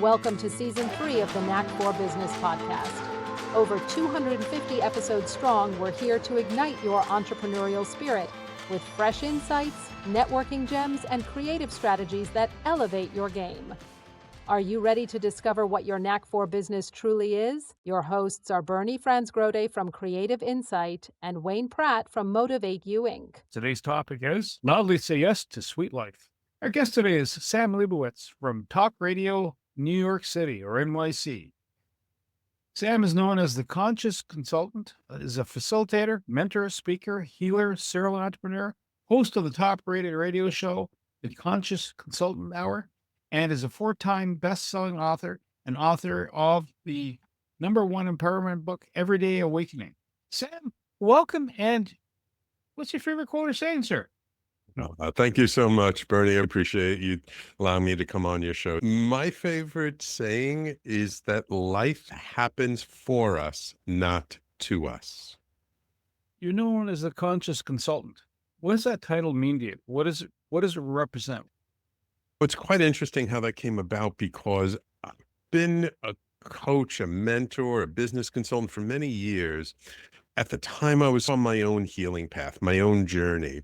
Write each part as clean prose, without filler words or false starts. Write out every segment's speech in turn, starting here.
Welcome to Season 3 of the Knack for Business podcast. Over 250 episodes strong, we're here to ignite your entrepreneurial spirit with fresh insights, networking gems, and creative strategies that elevate your game. Are you ready to discover what your Knack for Business truly is? Your hosts are Bernie Franzgrode from Creative Insight and Wayne Pratt from Motivate You Inc. Today's topic is loudly say yes to sweet life. Our guest today is Sam Liebowitz from Talk Radio New York City, or NYC. Sam is known as the Conscious Consultant, is a facilitator, mentor, speaker, healer, serial entrepreneur, host of the top-rated radio show, The Conscious Consultant Hour, and is a 4-time best-selling author and author of the #1 empowerment book, Everyday Awakening. Sam, welcome, and what's your favorite quote or saying, sir? Thank you so much, Bernie. I appreciate you allowing me to come on your show. My favorite saying is that life happens for us, not to us. You're known as the Conscious Consultant. What does that title mean to you? What does it represent? It's quite interesting how that came about, because I've been a coach, a mentor, a business consultant for many years. At the time, I was on my own healing path, my own journey.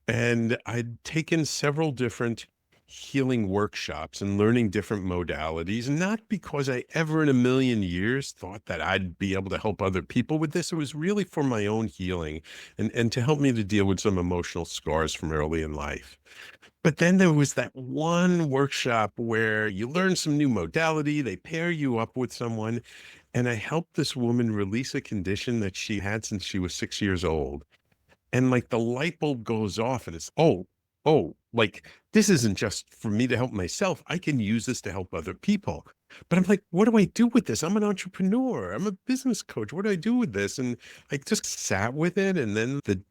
And I'd taken several different healing workshops and learning different modalities, not because I ever in a million years thought that I'd be able to help other people with this. It was really for my own healing and to help me to deal with some emotional scars from early in life. But then there was that one workshop where you learn some new modality, they pair you up with someone, and I helped this woman release a condition that she had since she was 6 years old. And like the light bulb goes off and it's, like this isn't just for me to help myself. I can use this to help other people. But I'm like, what do I do with this? I'm an entrepreneur. I'm a business coach. What do I do with this? And I just sat with it. And then the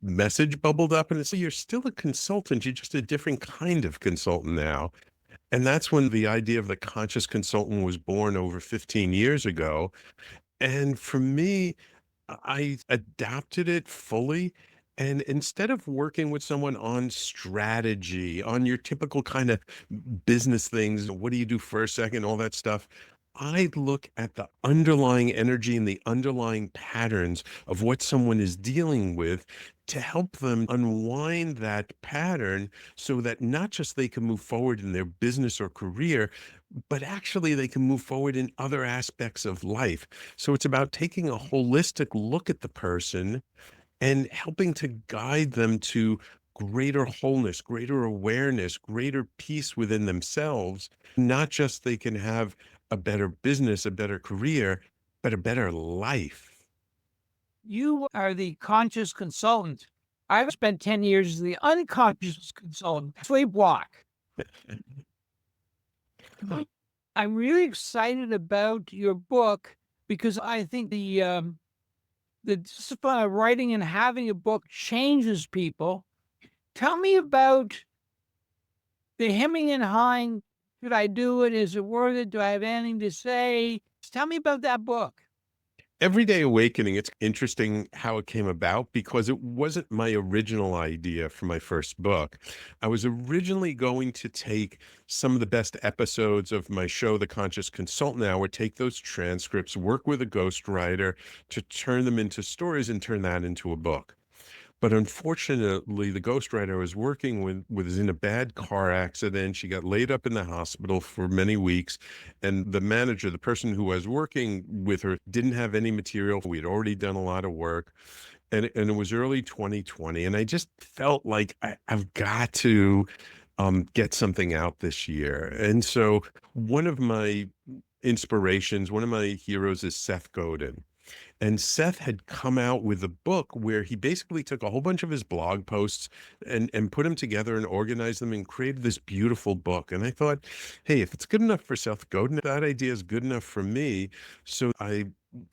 message bubbled up and it's, you're still a consultant. You're just a different kind of consultant now. And that's when the idea of the Conscious Consultant was born over 15 years ago. And for me, I adapted it fully. And instead of working with someone on strategy, on your typical kind of business things, what do you do first, second, all that stuff, I look at the underlying energy and the underlying patterns of what someone is dealing with to help them unwind that pattern so that not just they can move forward in their business or career, but actually they can move forward in other aspects of life. So it's about taking a holistic look at the person and helping to guide them to greater wholeness, greater awareness, greater peace within themselves. Not just they can have a better business, a better career, but a better life. You are the conscious consultant. I've spent 10 years as the unconscious consultant. Sleepwalk. I'm really excited about your book because I think the discipline of writing and having a book changes people. Tell me about the hemming and hawing. Should I do it? Is it worth it? Do I have anything to say? Tell me about that book. Everyday Awakening, it's interesting how it came about because it wasn't my original idea for my first book. I was originally going to take some of the best episodes of my show, The Conscious Consultant Hour, take those transcripts, work with a ghostwriter to turn them into stories and turn that into a book. But unfortunately, the ghostwriter I was working with was in a bad car accident. She got laid up in the hospital for many weeks. And the manager, the person who was working with her, didn't have any material. We had already done a lot of work. And it was early 2020. And I just felt like I've got to get something out this year. And so one of my inspirations, one of my heroes is Seth Godin. And Seth had come out with a book where he basically took a whole bunch of his blog posts and put them together and organized them and created this beautiful book. And I thought, hey, if it's good enough for Seth Godin, that idea is good enough for me. So I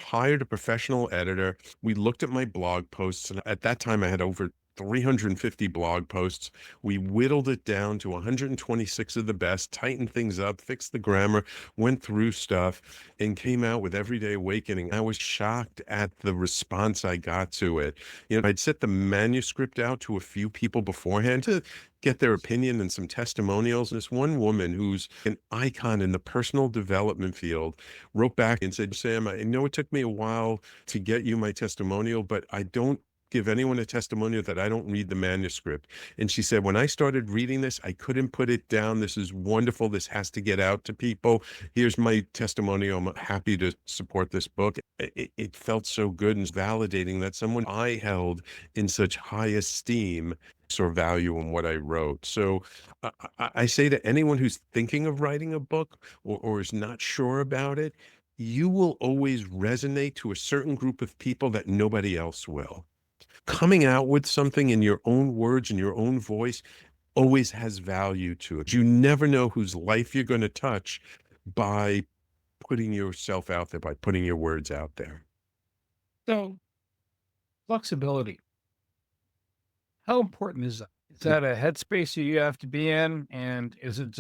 hired a professional editor. We looked at my blog posts. And at that time, I had over 350 blog posts. We whittled it down to 126 of the best, tightened things up, fixed the grammar, went through stuff, and came out with Everyday Awakening. I was shocked at the response I got to it. I'd set the manuscript out to a few people beforehand to get their opinion and some testimonials. This one woman who's an icon in the personal development field wrote back and said, Sam, I know it took me a while to get you my testimonial, but I don't give anyone a testimonial that I don't read the manuscript. And she said, when I started reading this, I couldn't put it down. This is wonderful. This has to get out to people. Here's my testimonial. I'm happy to support this book. It felt so good and validating that someone I held in such high esteem saw value in what I wrote. So I say to anyone who's thinking of writing a book or is not sure about it, you will always resonate to a certain group of people that nobody else will. Coming out with something in your own words and your own voice always has value to it. You never know whose life you're going to touch by putting yourself out there, by putting your words out there. So, flexibility. How important is that? Is that a headspace you have to be in? And is it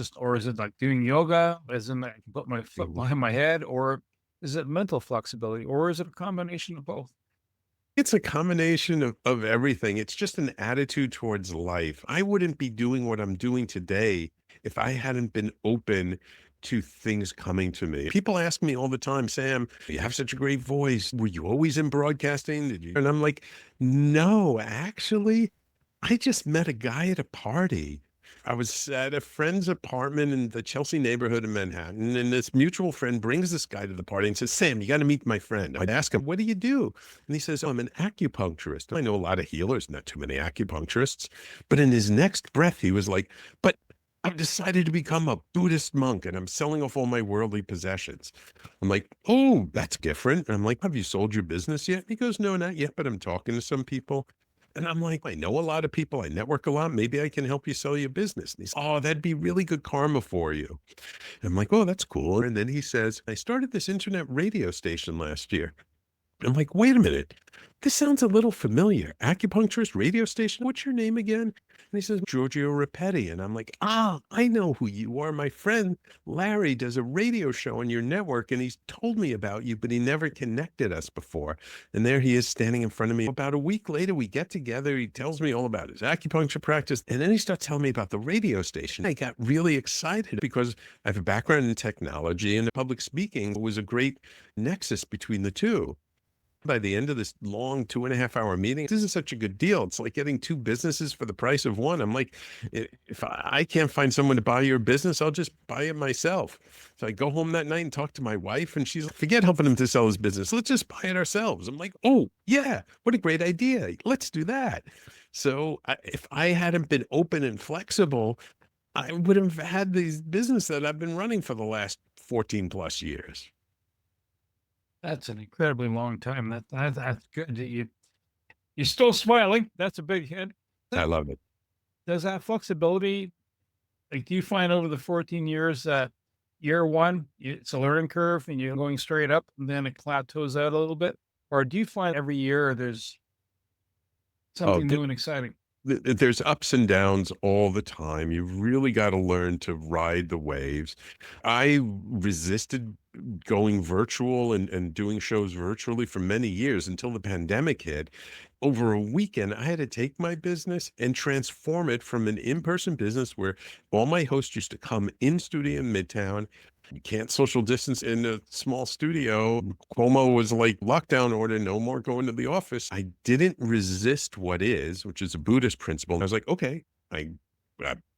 like doing yoga? As in I can put my foot behind my head? Or is it mental flexibility? Or is it a combination of both? It's a combination of everything. It's just an attitude towards life. I wouldn't be doing what I'm doing today if I hadn't been open to things coming to me. People ask me all the time, Sam, you have such a great voice. Were you always in broadcasting? Did you? And I'm like, no, actually, I just met a guy at a party. I was at a friend's apartment in the Chelsea neighborhood in Manhattan, and this mutual friend brings this guy to the party and says, Sam, you got to meet my friend. I'd ask him, what do you do? And he says, oh, I'm an acupuncturist. I know a lot of healers, not too many acupuncturists. But in his next breath, he was like, but I've decided to become a Buddhist monk and I'm selling off all my worldly possessions. I'm like, oh, that's different. And I'm like, have you sold your business yet? He goes, no, not yet, but I'm talking to some people. And I'm like, I know a lot of people. I network a lot. Maybe I can help you sell your business. And he's, oh, that'd be really good karma for you. And I'm like, oh, that's cool. And then he says, I started this internet radio station last year. I'm like, wait a minute. This sounds a little familiar. Acupuncturist radio station. What's your name again? And he says, Giorgio Rapetti. And I'm like, I know who you are. My friend Larry does a radio show on your network and he's told me about you, but he never connected us before. And there he is standing in front of me. About a week later, we get together. He tells me all about his acupuncture practice. And then he starts telling me about the radio station. I got really excited because I have a background in technology and public speaking was a great nexus between the two. By the end of this long 2.5-hour meeting, this is such a good deal. It's like getting two businesses for the price of one. I'm like, if I can't find someone to buy your business, I'll just buy it myself. So I go home that night and talk to my wife and she's like, forget helping him to sell his business. Let's just buy it ourselves. I'm like, oh yeah, what a great idea. Let's do that. So if I hadn't been open and flexible, I would have had this business that I've been running for the last 14 plus years. That's an incredibly long time. That's good. You're still smiling. That's a big hit. I love it. Does that flexibility, like, do you find over the 14 years that year one, it's a learning curve and you're going straight up and then it plateaus out a little bit? Or do you find every year there's something new and exciting? There's ups and downs all the time. You've really got to learn to ride the waves. I resisted going virtual and doing shows virtually for many years until the pandemic hit. Over a weekend, I had to take my business and transform it from an in-person business where all my hosts used to come in studio in Midtown. You can't social distance in a small studio. Cuomo was like lockdown order, no more going to the office. I didn't resist what is, which is a Buddhist principle. I was like, okay, I've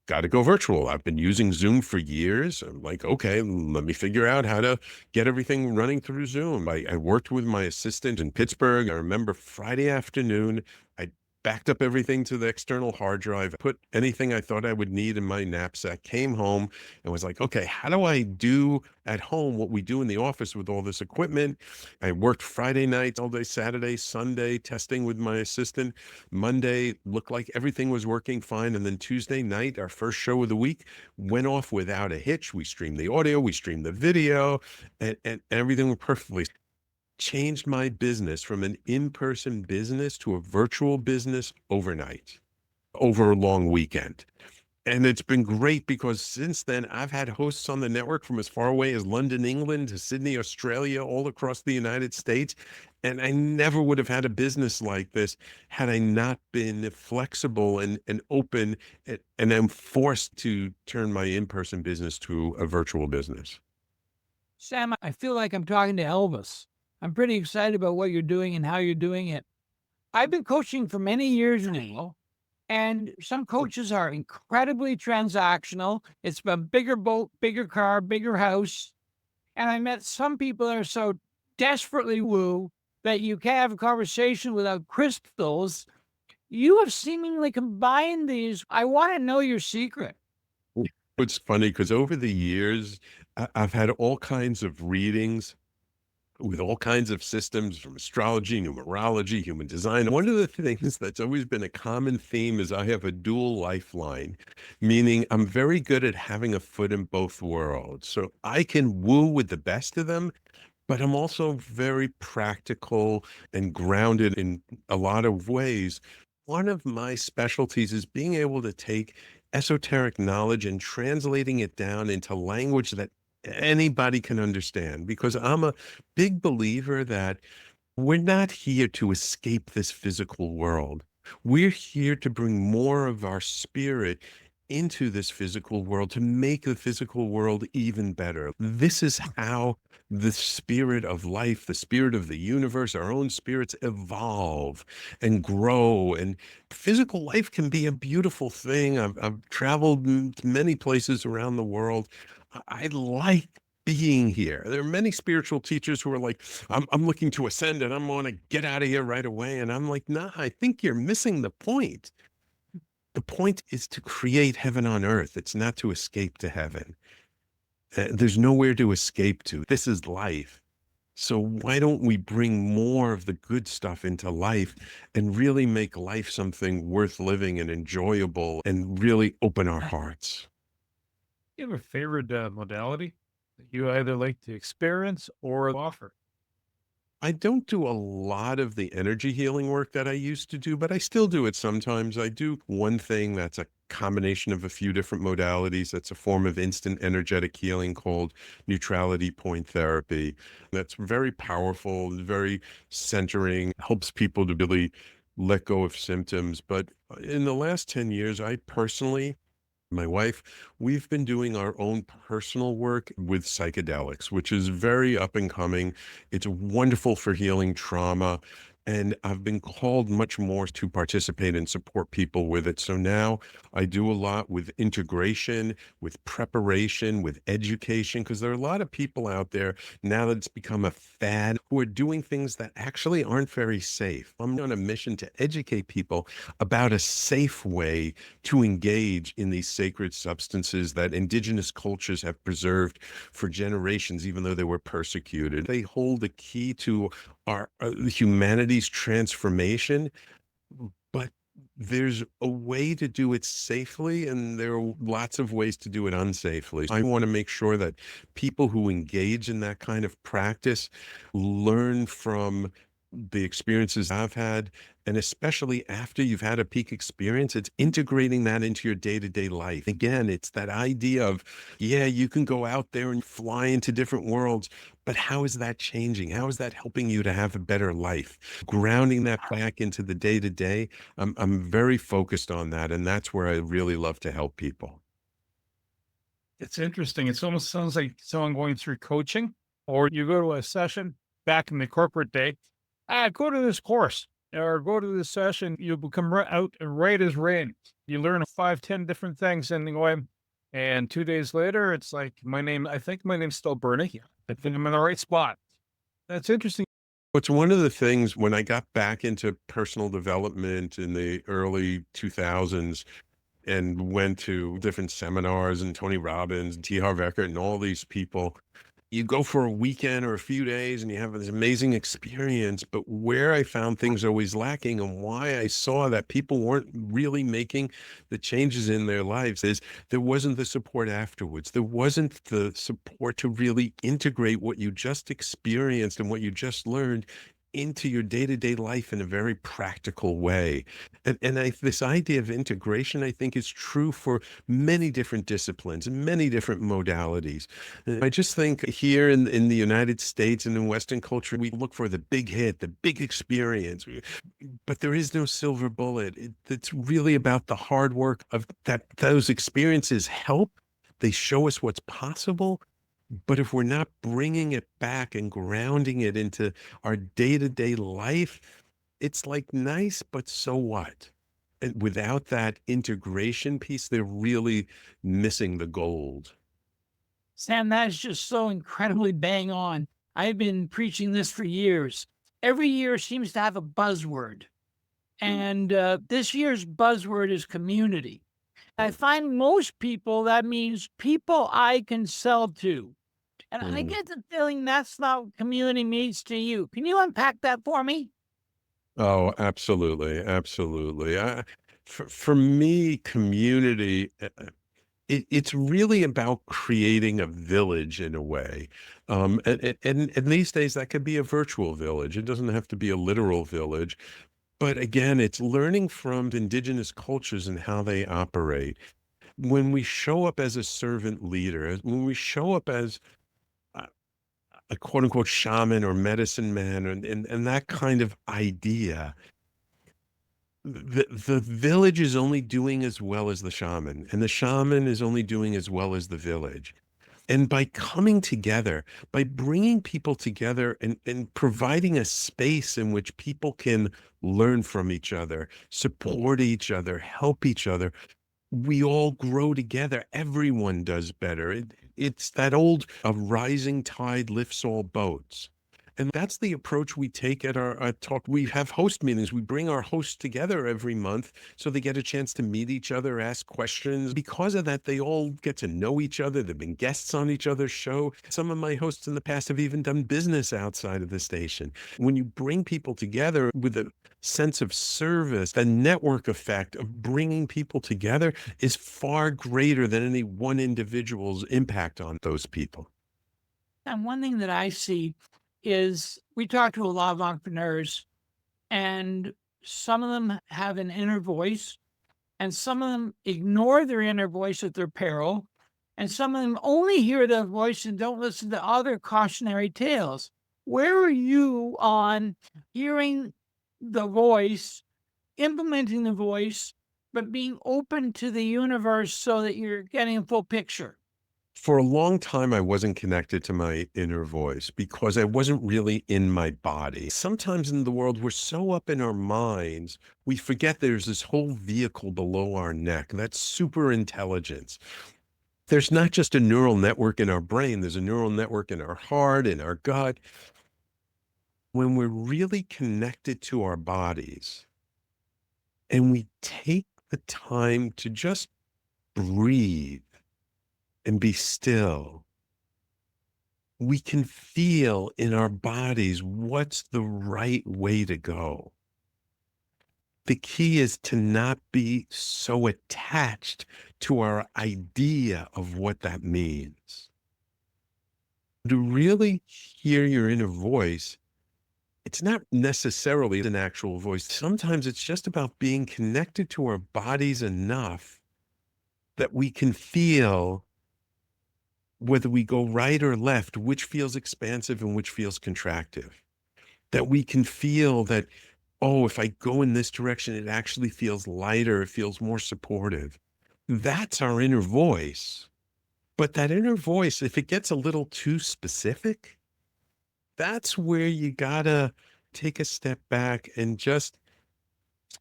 got to go virtual. I've been using Zoom for years. I'm like, okay, let me figure out how to get everything running through Zoom. I worked with my assistant in Pittsburgh. I remember Friday afternoon, I backed up everything to the external hard drive, put anything I thought I would need in my knapsack, came home and was like, okay, how do I do at home what we do in the office with all this equipment? I worked Friday nights all day, Saturday, Sunday, testing with my assistant. Monday looked like everything was working fine. And then Tuesday night, our first show of the week, went off without a hitch. We streamed the audio, we streamed the video, and everything went perfectly. changed my business from an in-person business to a virtual business overnight, over a long weekend. And it's been great because since then, I've had hosts on the network from as far away as London, England, to Sydney, Australia, all across the United States. And I never would have had a business like this had I not been flexible and open. And I'm forced to turn my in-person business to a virtual business. Sam, I feel like I'm talking to Elvis. I'm pretty excited about what you're doing and how you're doing it. I've been coaching for many years now, and some coaches are incredibly transactional. It's a bigger boat, bigger car, bigger house. And I met some people that are so desperately woo that you can't have a conversation without crystals. You have seemingly combined these. I want to know your secret. It's funny because over the years, I've had all kinds of readings with all kinds of systems from astrology, numerology, human design. One of the things that's always been a common theme is I have a dual lifeline, meaning I'm very good at having a foot in both worlds. So I can woo with the best of them, but I'm also very practical and grounded in a lot of ways. One of my specialties is being able to take esoteric knowledge and translating it down into language that anybody can understand, because I'm a big believer that we're not here to escape this physical world. We're here to bring more of our spirit into this physical world to make the physical world even better. This is how the spirit of life, the spirit of the universe, our own spirits evolve and grow. And physical life can be a beautiful thing. I've traveled to many places around the world. I like being here. There are many spiritual teachers who are like, I'm looking to ascend and I'm going to get out of here right away. And I'm like, nah, I think you're missing the point. The point is to create heaven on earth. It's not to escape to heaven. There's nowhere to escape to. This is life. So why don't we bring more of the good stuff into life and really make life something worth living and enjoyable and really open our hearts? You have a favorite modality that you either like to experience or offer? I don't do a lot of the energy healing work that I used to do, but I still do it sometimes. I do one thing that's a combination of a few different modalities. That's a form of instant energetic healing called neutrality point therapy. That's very powerful, very centering, helps people to really let go of symptoms. But in the last 10 years, I personally, my wife, we've been doing our own personal work with psychedelics, which is very up and coming. It's wonderful for healing trauma. And I've been called much more to participate and support people with it. So now I do a lot with integration, with preparation, with education, because there are a lot of people out there now that it's become a fad who are doing things that actually aren't very safe. I'm on a mission to educate people about a safe way to engage in these sacred substances that indigenous cultures have preserved for generations, even though they were persecuted. They hold the key to our humanity's transformation, but there's a way to do it safely, and there are lots of ways to do it unsafely. I want to make sure that people who engage in that kind of practice learn from the experiences I've had, and especially after you've had a peak experience, it's integrating that into your day-to-day life. Again, it's that idea of, yeah, you can go out there and fly into different worlds, but how is that changing? How is that helping you to have a better life? Grounding that back into the day-to-day, I'm very focused on that, and that's where I really love to help people. It's interesting. It almost sounds like someone going through coaching, or you go to a session back in the corporate day. Go to this course or go to this session. You become out and right as rain. You learn 5, 10 different things and go in. And 2 days later, it's like, I think my name's still Bernie. I think I'm in the right spot. That's interesting. It's one of the things when I got back into personal development in the early 2000s and went to different seminars and Tony Robbins and T. Harv Eker and all these people, you go for a weekend or a few days and you have this amazing experience. But where I found things always lacking and why I saw that people weren't really making the changes in their lives is there wasn't the support afterwards. There wasn't the support to really integrate what you just experienced and what you just learned into your day-to-day life in a very practical way. And this idea of integration, I think, is true for many different disciplines and many different modalities. I just think here in the United States and in Western culture, we look for the big hit, the big experience, but there is no silver bullet. It's really about the hard work of that. Those experiences help. They show us what's possible. But if we're not bringing it back and grounding it into our day-to-day life, it's like nice, but so what? And without that integration piece, they're really missing the gold. Sam, that is just so incredibly bang on. I've been preaching this for years. Every year seems to have a buzzword. And this year's buzzword is community. I find most people, that means people I can sell to. And I get the feeling that's not what community means to you. Can you unpack that for me? Oh, absolutely. Absolutely. For me, community, it's really about creating a village in a way. And these days that could be a virtual village. It doesn't have to be a literal village. But again, it's learning from indigenous cultures and how they operate. When we show up as a servant leader, when we show up as a quote unquote shaman or medicine man and that kind of idea, the village is only doing as well as the shaman, and the shaman is only doing as well as the village. And by coming together, by bringing people together and providing a space in which people can learn from each other, support each other, help each other, we all grow together. Everyone does better. It's that old, a rising tide lifts all boats. And that's the approach we take at our talk. We have host meetings. We bring our hosts together every month so they get a chance to meet each other, ask questions. Because of that, they all get to know each other. They've been guests on each other's show. Some of my hosts in the past have even done business outside of the station. When you bring people together with a sense of service, the network effect of bringing people together is far greater than any one individual's impact on those people. And one thing that I see is we talk to a lot of entrepreneurs, and some of them have an inner voice, and some of them ignore their inner voice at their peril, and some of them only hear their voice and don't listen to other cautionary tales. Where are you on hearing the voice, implementing the voice, but being open to the universe so that you're getting a full picture? For a long time, I wasn't connected to my inner voice because I wasn't really in my body. Sometimes in the world, we're so up in our minds, we forget there's this whole vehicle below our neck, that's super intelligence. There's not just a neural network in our brain, there's a neural network in our heart, in our gut. When we're really connected to our bodies and we take the time to just breathe and be still, we can feel in our bodies what's the right way to go. The key is to not be so attached to our idea of what that means. To really hear your inner voice, it's not necessarily an actual voice. Sometimes it's just about being connected to our bodies enough that we can feel whether we go right or left, which feels expansive and which feels contractive. That we can feel that, oh, if I go in this direction, it actually feels lighter, it feels more supportive. That's our inner voice. But that inner voice, if it gets a little too specific, that's where you gotta take a step back and just,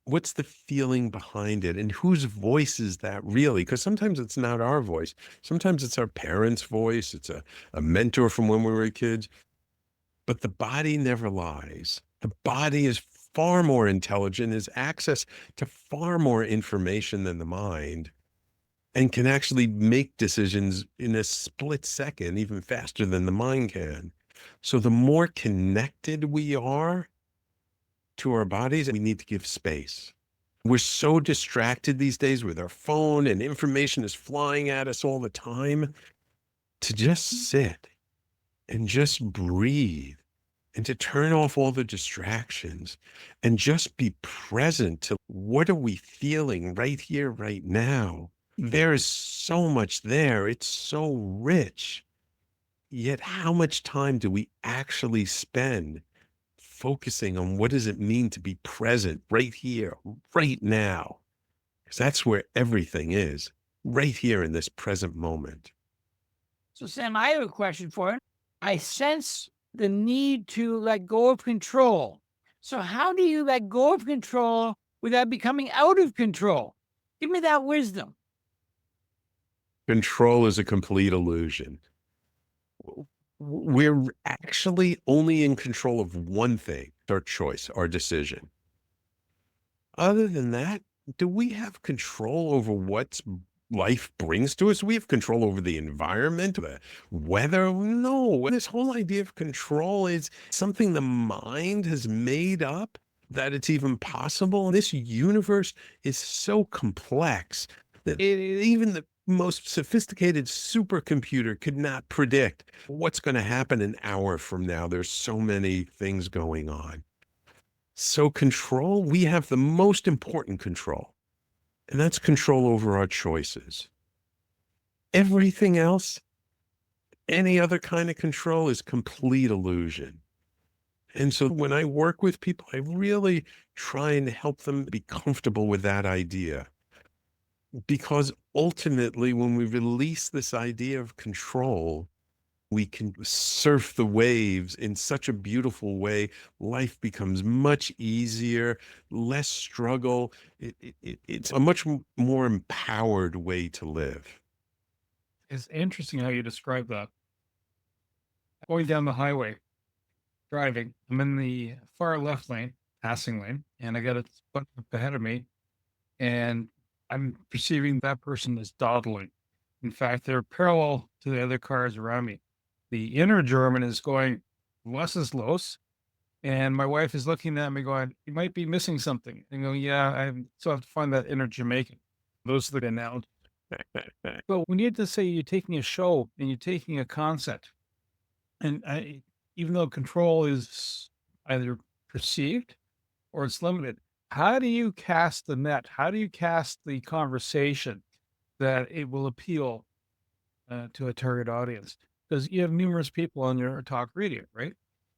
what's the feeling behind it and whose voice is that really? Because sometimes it's not our voice. Sometimes it's our parents' voice. It's a mentor from when we were kids. But the body never lies. The body is far more intelligent, has access to far more information than the mind. and can actually make decisions in a split second, even faster than the mind can. So the more connected we are to our bodies, we need to give space. We're so distracted these days with our phone, and information is flying at us all the time. To just sit and just breathe, and to turn off all the distractions and just be present to what are we feeling right here, right now. There is so much there. It's so rich. Yet how much time do we actually spend focusing on what does it mean to be present right here, right now? Because that's where everything is, right here in this present moment. So, Sam, I have a question for you. I sense the need to let go of control. So how do you let go of control without becoming out of control? Give me that wisdom. Control is a complete illusion. We're actually only in control of one thing, our choice, our decision. Other than that, do we have control over what life brings to us? We have control over the environment, the weather. No, this whole idea of control is something the mind has made up that it's even possible. This universe is so complex that even the most sophisticated supercomputer could not predict what's going to happen an hour from now. There's so many things going on. So control, we have the most important control, and that's control over our choices. Everything else, any other kind of control, is complete illusion. And so when I work with people, I really try and help them be comfortable with that idea. Because ultimately, when we release this idea of control, we can surf the waves in such a beautiful way. Life becomes much easier, less struggle. It's a much more empowered way to live. It's interesting how you describe that. Going down the highway, driving, I'm in the far left lane, passing lane, and I got a spot up ahead of me, and I'm perceiving that person as dawdling. In fact, they're parallel to the other cars around me. The inner German is going, was ist los? And my wife is looking at me going, you might be missing something. And go, yeah, I still have to find that inner Jamaican. Those are the analogies. But we need to say you're taking a show and you're taking a concept. And even though control is either perceived or it's limited, how do you cast the net? How do you cast the conversation that it will appeal to a target audience? Because you have numerous people on your talk radio, right?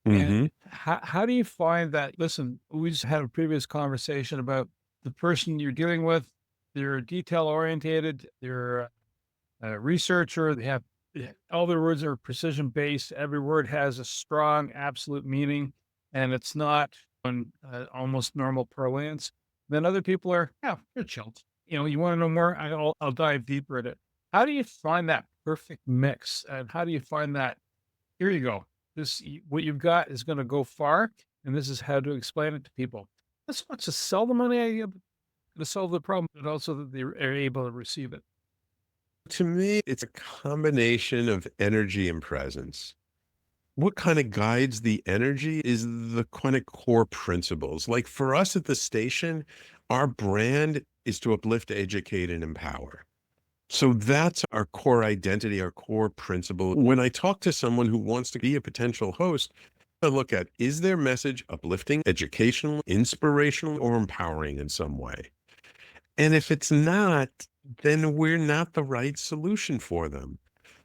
And how do you find that? Listen, we just had a previous conversation about the person you're dealing with. They're detail oriented. They're a researcher. They have all their words are precision based. Every word has a strong, absolute meaning, and it's not on almost normal parlance. Then other people are, yeah, you're chilled. You know, you want to know more? I'll dive deeper at it. How do you find that perfect mix? And how do you find that? Here you go. This, what you've got is going to go far. And this is how to explain it to people. That's not to sell them an idea, to solve the problem, but also that they are able to receive it. To me, it's a combination of energy and presence. What kind of guides the energy is the kind of core principles. Like for us at the station, our brand is to uplift, educate, and empower. So that's our core identity, our core principle. When I talk to someone who wants to be a potential host, I look at, is their message uplifting, educational, inspirational, or empowering in some way? And if it's not, then we're not the right solution for them.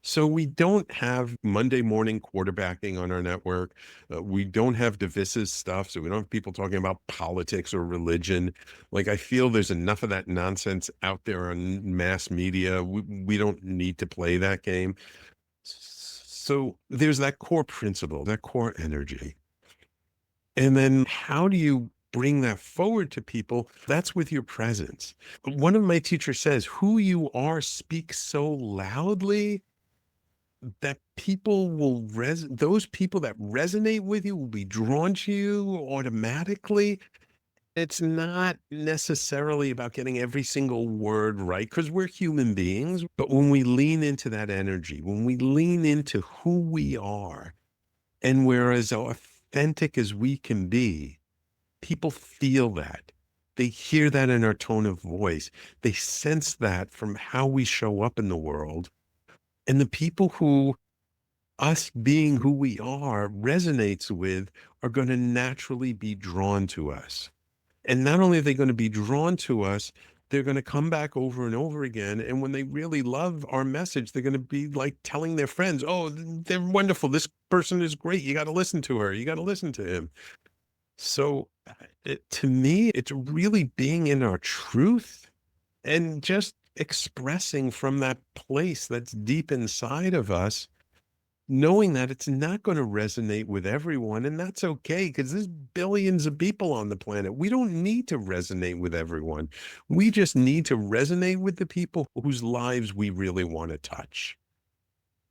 So we don't have Monday morning quarterbacking on our network. We don't have divisive stuff. So we don't have people talking about politics or religion. Like, I feel there's enough of that nonsense out there on mass media. We don't need to play that game. So there's that core principle, that core energy. And then how do you bring that forward to people? That's with your presence. One of my teachers says, who you are speaks so loudly that people will those people that resonate with you will be drawn to you automatically. It's not necessarily about getting every single word right because we're human beings. But when we lean into that energy, when we lean into who we are, and we're as authentic as we can be, people feel that. They hear that in our tone of voice. They sense that from how we show up in the world. And the people who us being who we are resonates with are going to naturally be drawn to us. And not only are they going to be drawn to us, they're going to come back over and over again. And when they really love our message, they're going to be like telling their friends, oh, they're wonderful. This person is great. You got to listen to her. You got to listen to him. So to me, it's really being in our truth and just expressing from that place that's deep inside of us, knowing that it's not going to resonate with everyone. And that's okay, because there's billions of people on the planet. We don't need to resonate with everyone. We just need to resonate with the people whose lives we really want to touch.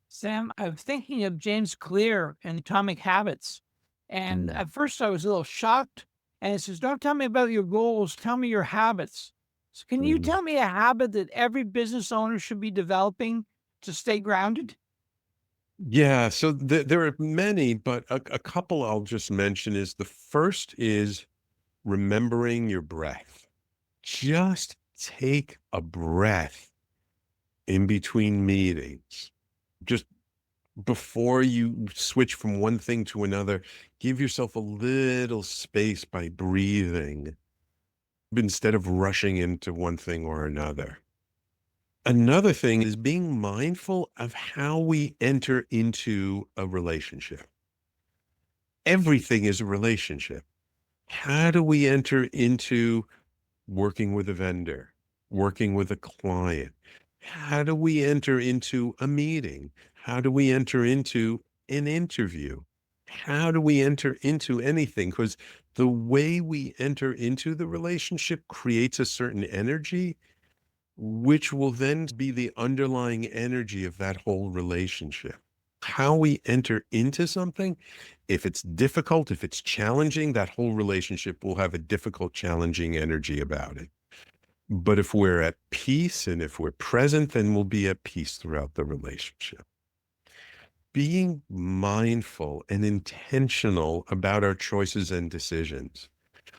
Sam, I'm thinking of James Clear and Atomic Habits. And at first I was a little shocked. And it says, don't tell me about your goals, tell me your habits. So can you tell me a habit that every business owner should be developing to stay grounded? Yeah, so there are many, but a couple I'll just mention is the first is remembering your breath. Just take a breath in between meetings. Just before you switch from one thing to another, give yourself a little space by breathing instead of rushing into one thing or another. Another thing is being mindful of how we enter into a relationship. Everything is a relationship. How do we enter into working with a vendor, working with a client? How do we enter into a meeting? How do we enter into an interview? How do we enter into anything? Because the way we enter into the relationship creates a certain energy, which will then be the underlying energy of that whole relationship. How we enter into something, if it's difficult, if it's challenging, that whole relationship will have a difficult, challenging energy about it. But if we're at peace and if we're present, then we'll be at peace throughout the relationship. Being mindful and intentional about our choices and decisions.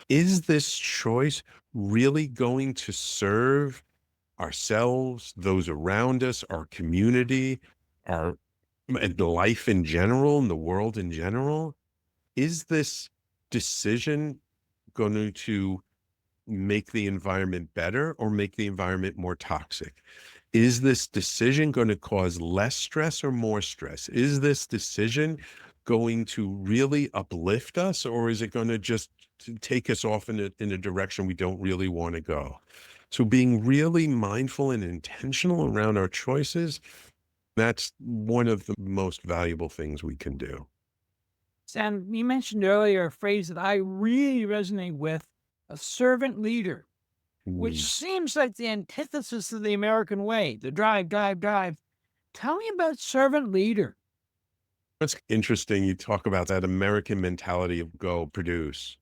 Is this choice really going to serve ourselves, those around us, our community, our and life in general, and the world in general? Is this decision going to make the environment better or make the environment more toxic? Is this decision going to cause less stress or more stress? Is this decision going to really uplift us, or is it going to just take us off in a direction we don't really want to go? So being really mindful and intentional around our choices, that's one of the most valuable things we can do. Sam, you mentioned earlier a phrase that I really resonate with, a servant leader, which seems like the antithesis of the American way, the drive, drive, drive. Tell me about servant leader. It's interesting you talk about that American mentality of go, produce.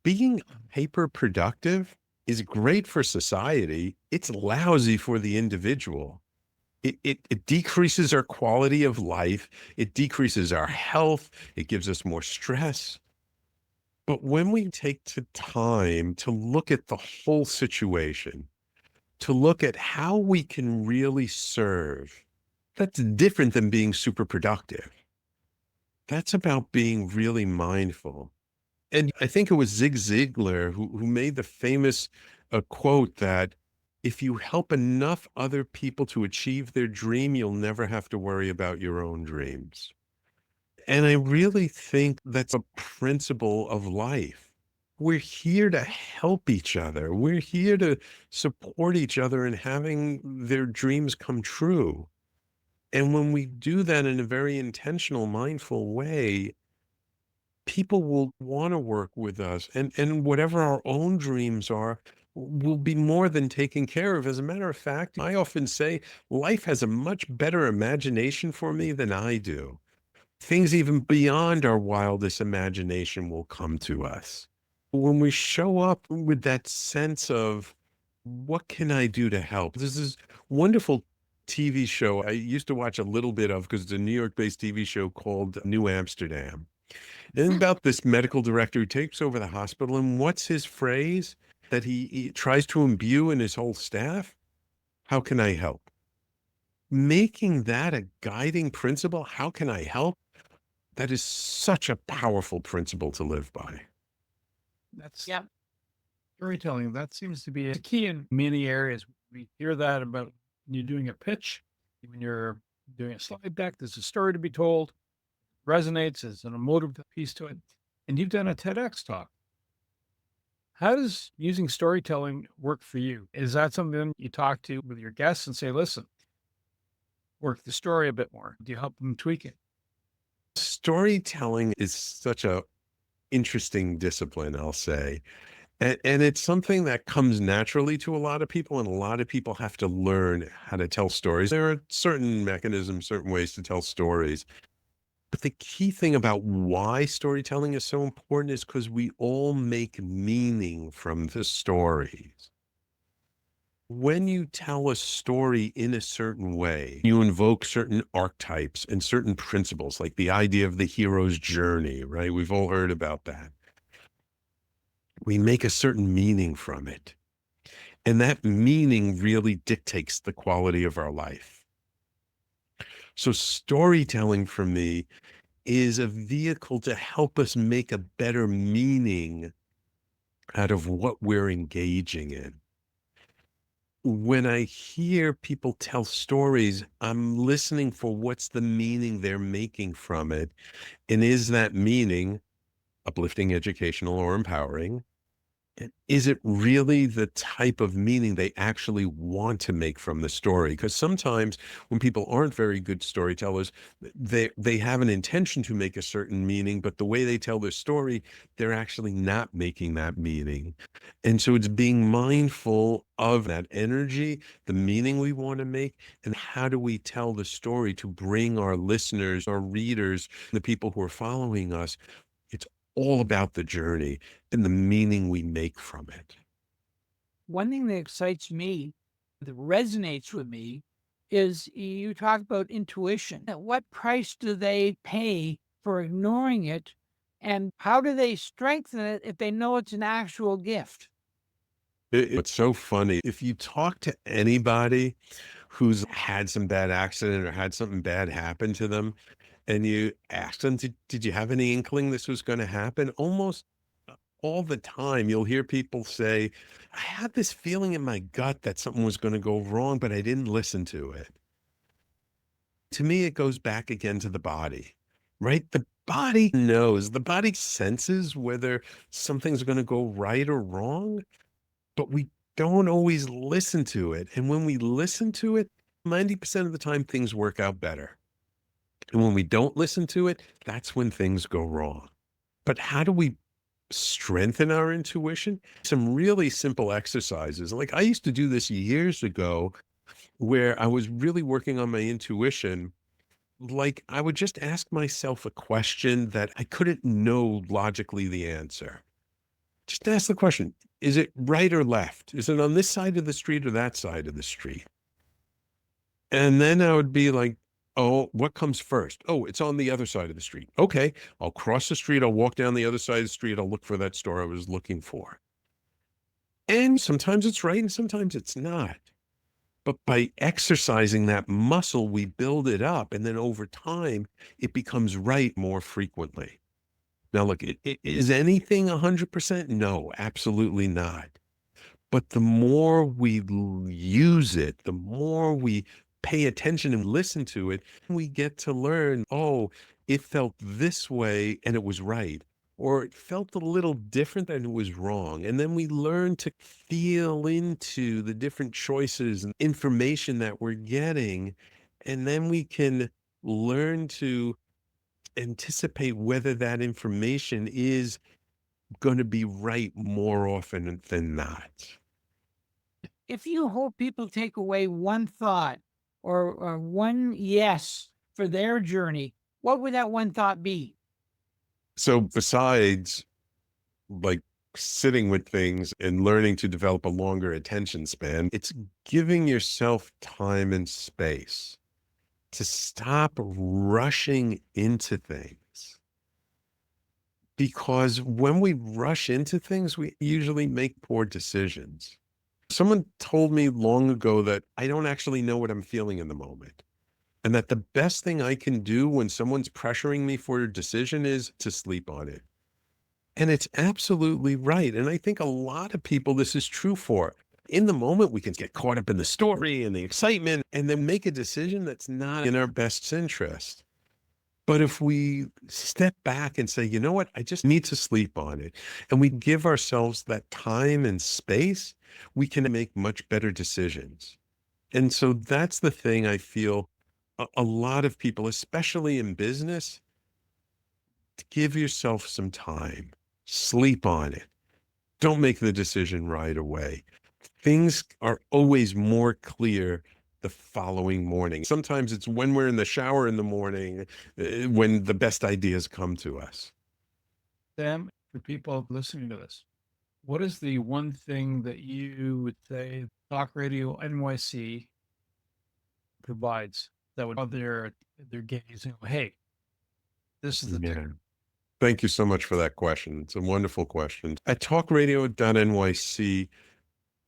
Being hyper productive is great for society. It's lousy for the individual. It decreases our quality of life. It decreases our health. It gives us more stress. But when we take the time to look at the whole situation, to look at how we can really serve, that's different than being super productive. That's about being really mindful. And I think it was Zig Ziglar who made the famous quote that if you help enough other people to achieve their dream, you'll never have to worry about your own dreams. And I really think that's a principle of life. We're here to help each other. We're here to support each other in having their dreams come true. And when we do that in a very intentional, mindful way, people will want to work with us, and whatever our own dreams are will be more than taken care of. As a matter of fact, I often say life has a much better imagination for me than I do. Things even beyond our wildest imagination will come to us. When we show up with that sense of what can I do to help? There's this wonderful TV show I used to watch a little bit of because it's a New York-based TV show called New Amsterdam. And about this medical director who takes over the hospital, and what's his phrase that he tries to imbue in his whole staff? How can I help? Making that a guiding principle, how can I help? That is such a powerful principle to live by. That's Yeah. storytelling. That seems to be a key in many areas. We hear that about when you're doing a pitch, when you're doing a slide deck, there's a story to be told, resonates, there's an emotive piece to it. And you've done a TEDx talk. How does using storytelling work for you? Is that something you talk to with your guests and say, listen, work the story a bit more? Do you help them tweak it? Storytelling is such a interesting discipline, I'll say. And it's something that comes naturally to a lot of people, and a lot of people have to learn how to tell stories. There are certain mechanisms, certain ways to tell stories. But the key thing about why storytelling is so important is because we all make meaning from the stories. When you tell a story in a certain way, you invoke certain archetypes and certain principles, like the idea of the hero's journey, right? We've all heard about that. We make a certain meaning from it. And that meaning really dictates the quality of our life. So storytelling for me is a vehicle to help us make a better meaning out of what we're engaging in. When I hear people tell stories, I'm listening for what's the meaning they're making from it. And is that meaning uplifting, educational, or empowering? And is it really the type of meaning they actually want to make from the story? Because sometimes when people aren't very good storytellers, they have an intention to make a certain meaning, but the way they tell their story, they're actually not making that meaning. And so it's being mindful of that energy, the meaning we want to make, and how do we tell the story to bring our listeners, our readers, the people who are following us. It's all about the journey and the meaning we make from it. One thing that excites me, that resonates with me, is you talk about intuition. At what price do they pay for ignoring it? And how do they strengthen it if they know it's an actual gift? It's so funny. If you talk to anybody who's had some bad accident or had something bad happen to them, and you ask them, did you have any inkling this was going to happen? Almost all the time, you'll hear people say, I had this feeling in my gut that something was going to go wrong, but I didn't listen to it. To me, it goes back again to the body, right? The body knows, the body senses whether something's going to go right or wrong, but we don't always listen to it. And when we listen to it, 90% of the time, things work out better. And when we don't listen to it, that's when things go wrong. But how do we strengthen our intuition? Some really simple exercises. Like I used to do this years ago where I was really working on my intuition. Like I would just ask myself a question that I couldn't know logically the answer. Just ask the question, is it right or left? Is it on this side of the street or that side of the street? And then I would be like, oh, what comes first? Oh, it's on the other side of the street. Okay, I'll cross the street. I'll walk down the other side of the street. I'll look for that store I was looking for. And sometimes it's right and sometimes it's not. But by exercising that muscle, we build it up. And then over time, it becomes right more frequently. Now, look, is anything 100%? No, absolutely not. But the more we use it, the more we pay attention and listen to it, we get to learn, oh, it felt this way and it was right, or it felt a little different and it was wrong. And then we learn to feel into the different choices and information that we're getting. And then we can learn to anticipate whether that information is going to be right more often than not. If you hope people take away one thought or one yes for their journey, what would that one thought be? So besides like sitting with things and learning to develop a longer attention span. It's giving yourself time and space to stop rushing into things. Because when we rush into things, we usually make poor decisions. Someone told me long ago that I don't actually know what I'm feeling in the moment. And that the best thing I can do when someone's pressuring me for a decision is to sleep on it. And it's absolutely right. And I think a lot of people this is true for. In the moment, we can get caught up in the story and the excitement and then make a decision that's not in our best interest. But if we step back and say, you know what, I just need to sleep on it, and we give ourselves that time and space, we can make much better decisions. And so that's the thing I feel a lot of people, especially in business, give yourself some time, sleep on it. Don't make the decision right away. Things are always more clear the following morning. Sometimes it's when we're in the shower in the morning, when the best ideas come to us. Sam, for people listening to this, what is the one thing that you would say Talk Radio NYC provides that would have their gaze and go, hey, this is the thing? Thank you so much for that question. It's a wonderful question. At talkradio.nyc,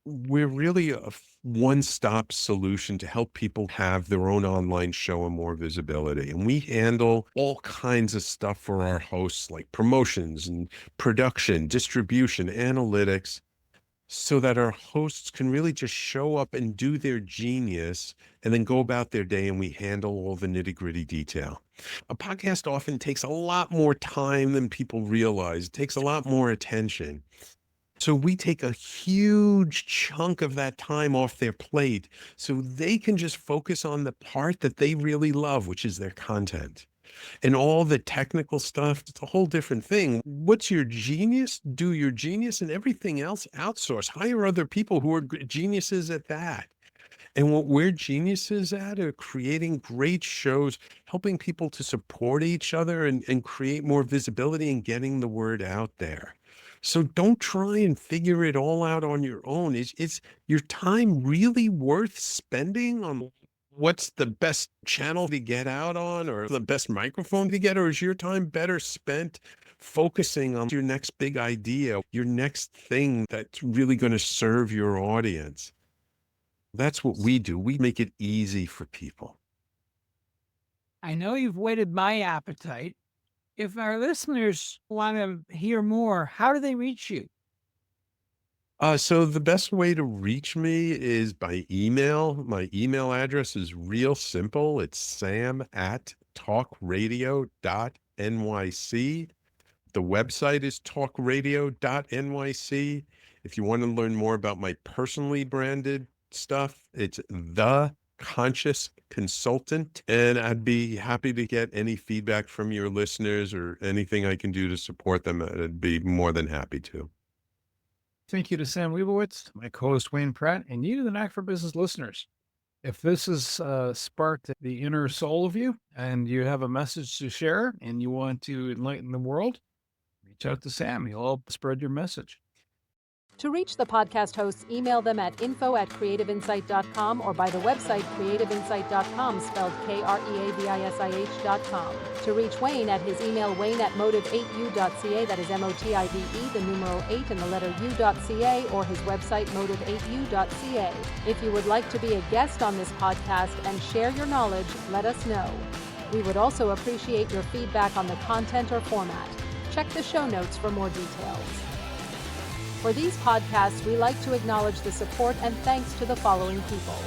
we're really a one-stop solution to help people have their own online show and more visibility. And we handle all kinds of stuff for our hosts, like promotions and production, distribution, analytics, so that our hosts can really just show up and do their genius and then go about their day, and we handle all the nitty-gritty detail. A podcast often takes a lot more time than people realize. It takes a lot more attention. So we take a huge chunk of that time off their plate so they can just focus on the part that they really love, which is their content. And all the technical stuff, it's a whole different thing. What's your genius? Do your genius, and everything else outsource. Hire other people who are geniuses at that. And what we're geniuses at are creating great shows, helping people to support each other and create more visibility and getting the word out there. So don't try and figure it all out on your own. Is your time really worth spending on what's the best channel to get out on, or the best microphone to get, or is your time better spent focusing on your next big idea, your next thing that's really going to serve your audience? That's what we do. We make it easy for people. I know you've whetted my appetite. If our listeners want to hear more, how do they reach you? So the best way to reach me is by email. My email address is real simple. It's sam@talkradio.nyc. The website is talkradio.nyc. If you want to learn more about my personally branded stuff, it's The Conscious Consultant. And I'd be happy to get any feedback from your listeners or anything I can do to support them. I'd be more than happy to. Thank you to Sam Liebowitz, my co-host Wayne Pratt, and you, the Knack for Business listeners. If this has sparked the inner soul of you and you have a message to share and you want to enlighten the world, reach out to Sam. He'll help spread your message. To reach the podcast hosts, email them at info@creativeinsight.com or by the website creativeinsight.com, spelled KREAVISIH.com. To reach Wayne at his email, wayne@motive8u.ca, that is MOTIVE, the numeral 8 and the letter U.ca, or his website, motive8u.ca. If you would like to be a guest on this podcast and share your knowledge, let us know. We would also appreciate your feedback on the content or format. Check the show notes for more details. For these podcasts, we like to acknowledge the support and thanks to the following people.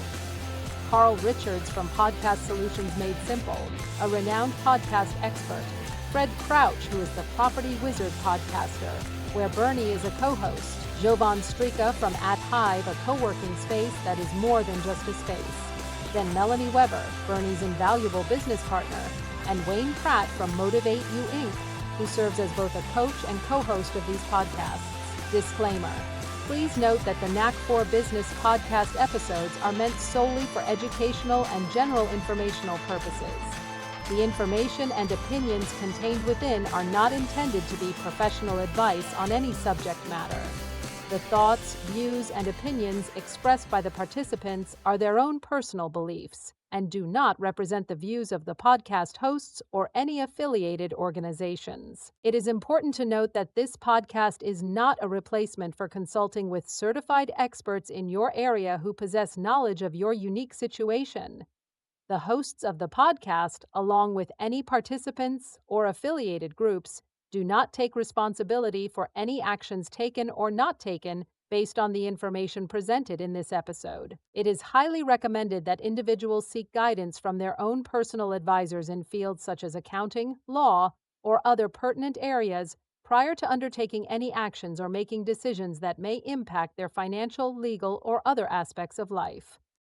Carl Richards from Podcast Solutions Made Simple, a renowned podcast expert. Fred Crouch, who is the Property Wizard podcaster, where Bernie is a co-host. Jovan Strika from At Hive, a co-working space that is more than just a space. Then Melanie Weber, Bernie's invaluable business partner, and Wayne Pratt from Motivate You Inc., who serves as both a coach and co-host of these podcasts. Disclaimer. Please note that the Knack for Business podcast episodes are meant solely for educational and general informational purposes. The information and opinions contained within are not intended to be professional advice on any subject matter. The thoughts, views, and opinions expressed by the participants are their own personal beliefs and do not represent the views of the podcast hosts or any affiliated organizations. It is important to note that this podcast is not a replacement for consulting with certified experts in your area who possess knowledge of your unique situation. The hosts of the podcast, along with any participants or affiliated groups, do not take responsibility for any actions taken or not taken based on the information presented in this episode. It is highly recommended that individuals seek guidance from their own personal advisors in fields such as accounting, law, or other pertinent areas prior to undertaking any actions or making decisions that may impact their financial, legal, or other aspects of life.